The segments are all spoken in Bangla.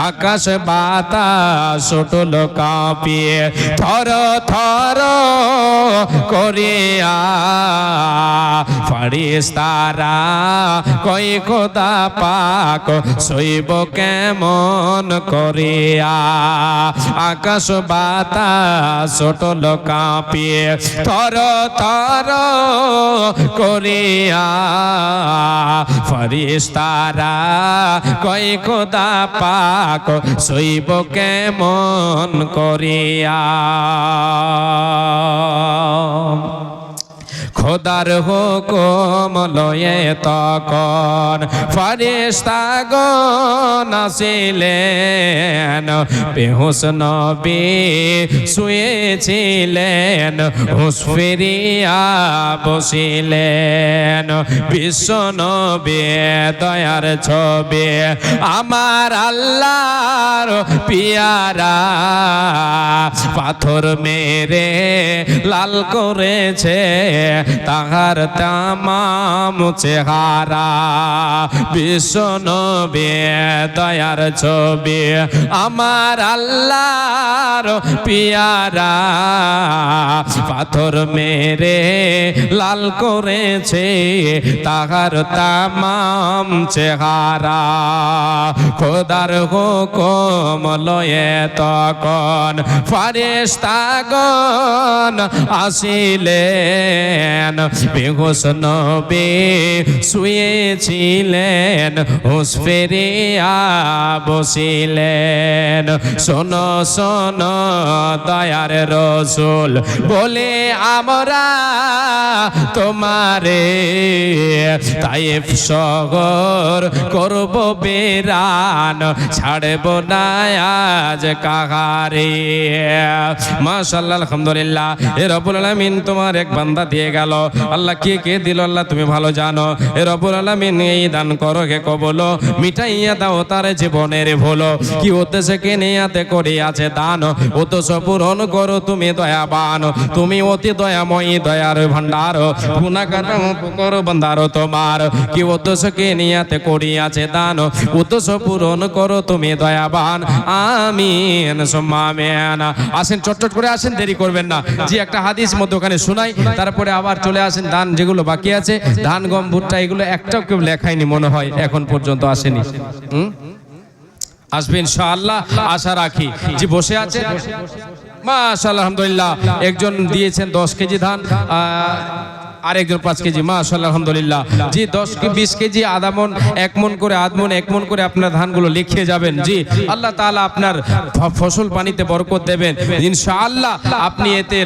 আকাশ বাতাস উঠল কাঁপিয়ে থর থর করিয়া ফেরেশতারা কই খোদা পাক সইব কেমন করিয়া আকাশ বাতাস উঠল কাঁপিয়ে থর থর করিয়া ফেরেশতারা কই খোদা পাক সইব কেমন করিয়া খোদার হুকুম লয়ে তখন ফেরেশতাগণ আসিলেন বেহুশ নবী শুয়েছিলেন হুঁশ ফিরিয়া বসিলেন বিশ্ব নবী দয়ার ছবি আমার আল্লাহর পিয়ারা পাথর মেরে লাল করেছে তাহার তামাম চেহারা বিশ্ব নবী দয়ার ছবি আমার আল্লাহর পিয়ারা পাথর মেরে লাল করেছে তাহার তামাম চেহারা খোদার হুকুম লয়ে তখন ফেরেশতাগণ আসিলেন বেহুশ নবী শুয়েছিলেন হুঁশ ফিরিয়া বসিলেন শোনো শোনো দয়ার রাসূল বলে আমরা তোমারে তায়েফ শহর করব বিরান ছাড়ব না আজ কাহারে মাশাআল্লাহ আলহামদুলিল্লাহ এ রব্বুল আলামিন তোমার এক বান্দা দিয়ে গেল আল্লাহ কে কে দিল আল্লাহ তুমি ভালো জানো এ রব্বুল আলামিন এই দান করো কে কবুল মিটাইয়া দাও তার জীবনের ভুল কি উদ্দেশ্যে কে নিয়াতে করে আছে দান উদ্দেশ্য পূরণ করো তুমি দয়াবান তুমি অতি দয়াময়ী দয়ার ভান্ডার গুনাহগার করো বান্দার তোমার কি উদ্দেশ্য কে নিয়াতে করে আছে দান উদ্দেশ্য পূরণ করো তুমি দয়াবান আমিন সুম্মা আমিন আসেন চটচট করে আসেন দেরি করবেন না জি একটা হাদিস মধ্যে ওখানে শোনাই তারপরে আবার চলে আসেন দান যেগুলো বাকি আছে ধান গম ভুট্টা এগুলো একটাও কেউ লেখায়নি মনে হয় এখন পর্যন্ত আসেনি আসবে ইনশাআল্লাহ আশা রাখি জি বসে আছে মাশাআল্লাহ আলহামদুলিল্লাহ একজন দিয়েছেন 10 কেজি ধান আর একজন 5 কেজি মাশাআল্লাহ আলহামদুলিল্লাহ জি 10 কি 20 কেজি আধা মন 1 মন করে আধ মন 1 মন করে আপনার ধানগুলো লিখিয়ে যাবেন জি আল্লাহ তাআলা আপনার ফসল পানিতে বরকত দেবেন ইনশাআল্লাহ আপনি এতে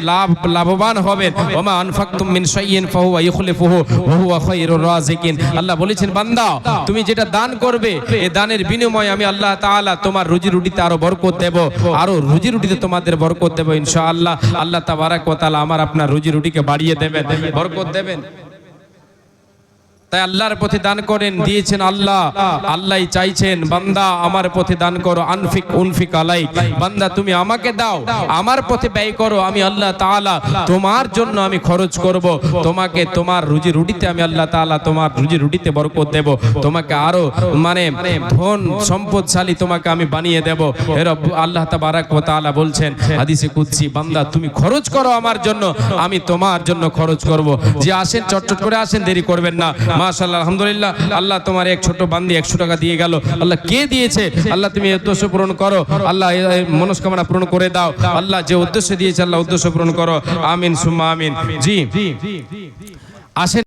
লাভবান হবেন ওমা আনফাকতুম মিন শাইইন ফাহুয়া ইখলিফুহু ওয়া হুয়া খায়রুর রাযিকিন আল্লাহ বলেছেন বান্দা তুমি যেটা দান করবে এই দানের বিনিময়ে আমি আল্লাহ তাআলা তোমার রুজি রুটিতে আরো বরকত দেব আরো রুজি রুটিতে তোমাদের বরকত দেব ইনশাআল্লাহ আল্লাহ তাবারাক ওয়া তাআলা আমার আপনার রুজি রুটিকে বাড়িয়ে দেবেন বরকত দেবেন তাই আল্লাহর পথে দান করেন দিয়েছেন আল্লাহ আল্লাহই চাইছেন বান্দা আমার পথে দান করো আনফিক উনফিক আলাইক বান্দা তুমি আমাকে দাও আমার পথে ব্যয় করো আমি আল্লাহ তাআলা তোমার জন্য আমি খরচ করব তোমাকে তোমার রুজি রুটিতে আমি আল্লাহ তাআলা তোমার রুজি রুটিতে বরকত দেব তোমাকে আরো মানে ধন সম্পদশালী তোমাকে আমি বানিয়ে দেব হে রব আল্লাহ তাবারাক ওয়া তাআলা বলছেন হাদিসে কুদসি বান্দা তুমি খরচ করো আমার জন্য আমি তোমার জন্য খরচ করব যে আসেন চটচট করে আসেন দেরি করবেন না মাশাআল্লাহ আলহামদুলিল্লাহ আল্লাহ তোমার এক ছোট বান্দি 100 টাকা দিয়ে গেল আল্লাহ কে দিয়েছে আল্লাহ তুমি উদ্দেশ্য পূরণ করো আল্লাহ মনস্কামনা পূরণ করে দাও আল্লাহ যে উদ্দেশ্য দিয়েছে আল্লাহ উদ্দেশ্য পূরণ করো আমিন সুম্মা আমিন জি আসেন